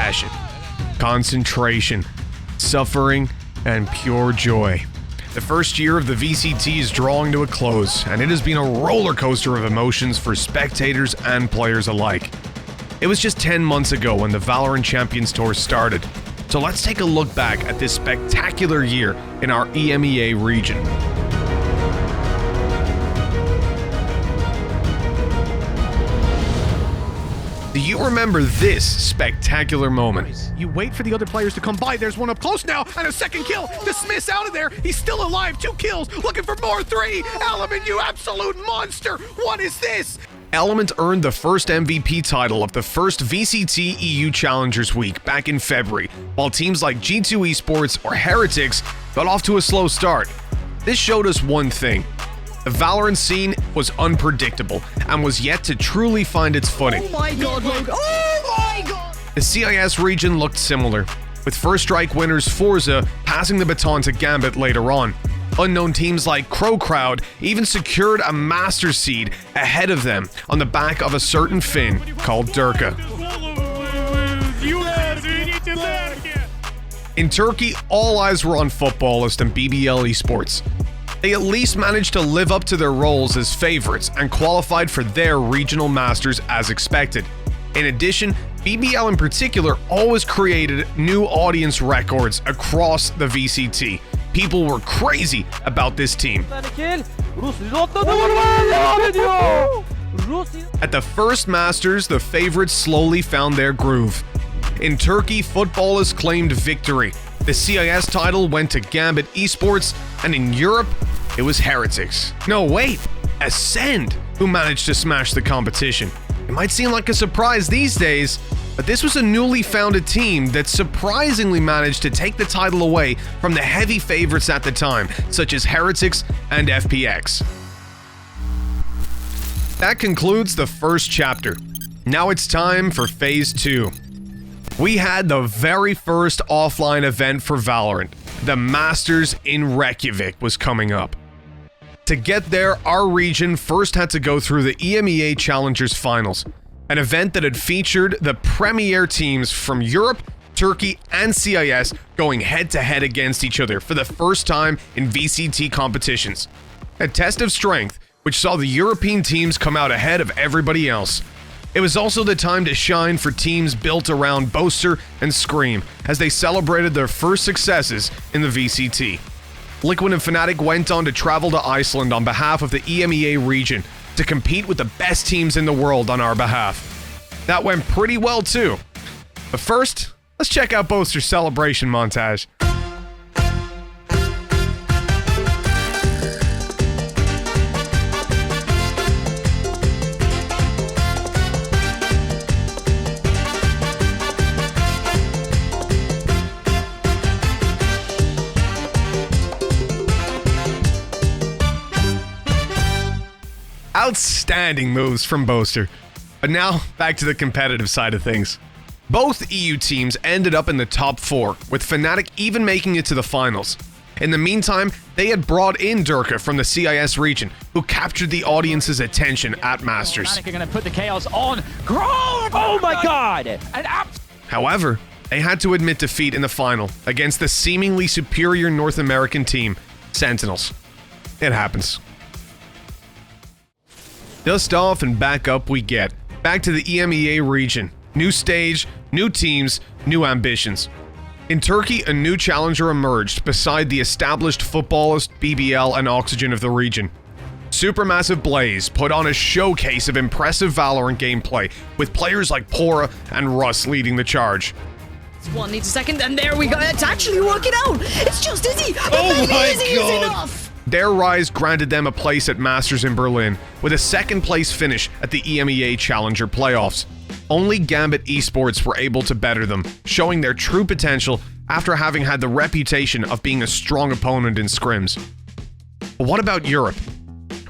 passion, concentration, suffering, and pure joy. The first year of the VCT is drawing to a close, and it has been a roller coaster of emotions for spectators and players alike. It was just 10 months ago when the VALORANT Champions Tour started, so let's take a look back at this spectacular year in our EMEA region. Do you remember this spectacular moment? You wait for the other players to come by. There's one up close now, and a second kill. The Smith's out of there. He's still alive. 2 kills. Looking for more. 3. Element, you absolute monster. What is this? Element earned the first MVP title of the first VCT EU Challengers Week back in February, while teams like G2 Esports or Heretics got off to a slow start. This showed us one thing. The VALORANT scene was unpredictable and was yet to truly find its footing. Oh my god, Logan. Oh my god! The CIS region looked similar, with First Strike winners Forza passing the baton to Gambit later on. Unknown teams like Crow Crowd even secured a master seed ahead of them on the back of a certain Finn called Durka. In Turkey, all eyes were on Futbolist and BBL Esports. They at least managed to live up to their roles as favorites and qualified for their regional masters as expected. In addition, BBL in particular always created new audience records across the VCT. People were crazy about this team. At the first Masters, the favorites slowly found their groove. In Turkey, Futbolist claimed victory. The CIS title went to Gambit Esports, and in Europe, it was Heretics. No, wait, Ascend, who managed to smash the competition. It might seem like a surprise these days, but this was a newly founded team that surprisingly managed to take the title away from the heavy favorites at the time, such as Heretics and FPX. That concludes the first chapter. Now it's time for Phase 2. We had the very first offline event for VALORANT. The Masters in Reykjavik was coming up. To get there, our region first had to go through the EMEA Challengers Finals, an event that had featured the premier teams from Europe, Turkey, and CIS going head-to-head against each other for the first time in VCT competitions. A test of strength, which saw the European teams come out ahead of everybody else. It was also the time to shine for teams built around Boaster and Scream as they celebrated their first successes in the VCT. Liquid and Fnatic went on to travel to Iceland on behalf of the EMEA region to compete with the best teams in the world on our behalf. That went pretty well too. But first, let's check out Boaster's celebration montage. Outstanding moves from Boaster. But now, back to the competitive side of things. Both EU teams ended up in the top 4, with Fnatic even making it to the finals. In the meantime, they had brought in Durka from the CIS region, who captured the audience's attention at Masters. Fnatic are going to put the chaos on. Oh my god! However, they had to admit defeat in the final against the seemingly superior North American team, Sentinels. It happens. Dust off and back up we get. Back to the EMEA region. New stage, new teams, new ambitions. In Turkey, a new challenger emerged beside the established Futbolist, BBL, and Oxygen of the region. Supermassive Blaze put on a showcase of impressive VALORANT gameplay, with players like Pora and Russ leading the charge. One needs a second, and there we go. It's actually working out. It's just Izzy. Oh my Izzy is God. enough. Their rise granted them a place at Masters in Berlin, with a second-place finish at the EMEA Challenger playoffs. Only Gambit Esports were able to better them, showing their true potential after having had the reputation of being a strong opponent in scrims. But what about Europe?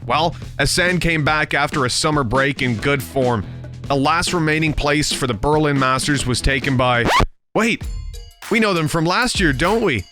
Well, Ascend came back after a summer break in good form. The last remaining place for the Berlin Masters was taken by... Wait, we know them from last year, don't we?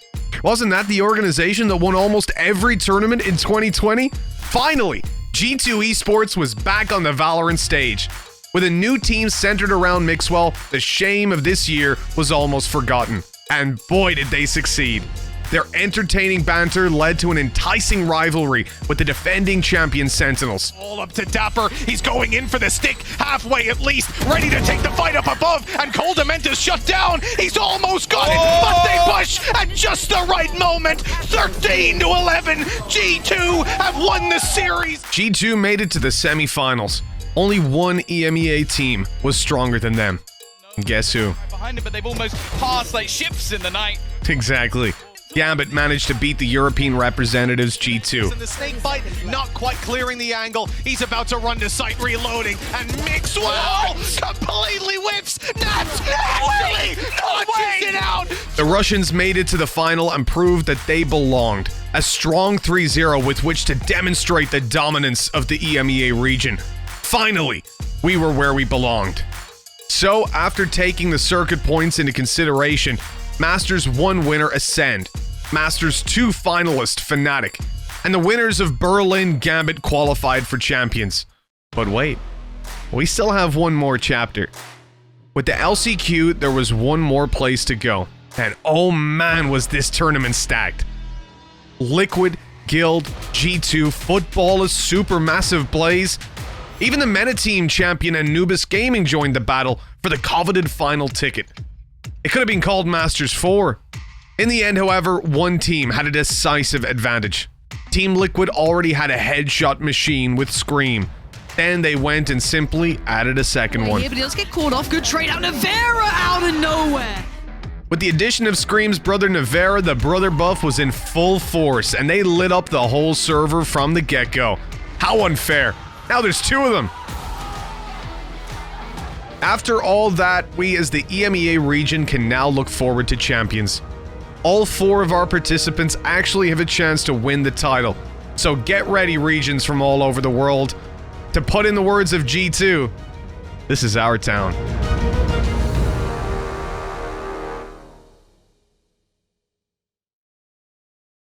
Wasn't that the organization that won almost every tournament in 2020? Finally, G2 Esports was back on the VALORANT stage. With a new team centered around Mixwell, the shame of this year was almost forgotten. And boy did they succeed. Their entertaining banter led to an enticing rivalry with the defending champion Sentinels. All up to Dapper. He's going in for the stick, halfway at least, ready to take the fight up above, and Coldamenta's shut down. He's almost got it, but they push at just the right moment. 13-11. G2 have won the series. G2 made it to the semifinals. Only one EMEA team was stronger than them. And guess who? Behind it, but they've almost passed like ships in the night. Exactly. Gambit managed to beat the European representatives G2. And the snake bite not quite clearing the angle. He's about to run to site, reloading, and Mixwell completely whiffs. Naturally punches it out. The Russians made it to the final and proved that they belonged. A strong 3-0 with which to demonstrate the dominance of the EMEA region. Finally, we were where we belonged. So, after taking the circuit points into consideration, Masters 1 winner Ascend, Masters 2 finalist Fnatic, and the winners of Berlin Gambit qualified for Champions. But wait, we still have one more chapter. With the LCQ, there was one more place to go, and oh man was this tournament stacked. Liquid, Guild, G2, Footballers, Supermassive Blaze. Even the Meta Team champion Anubis Gaming joined the battle for the coveted final ticket. It could have been called Masters 4. In the end, however, one team had a decisive advantage. Team Liquid already had a headshot machine with Scream. Then they went and simply added a second one. Yeah, but he does get caught off. Good trade out. Navera out of nowhere. With the addition of Scream's brother Navera, the brother buff was in full force, and they lit up the whole server from the get-go. How unfair. Now there's two of them. After all that, we as the EMEA region can now look forward to Champions. All 4 of our participants actually have a chance to win the title. So get ready, regions from all over the world. To put in the words of G2, this is our town.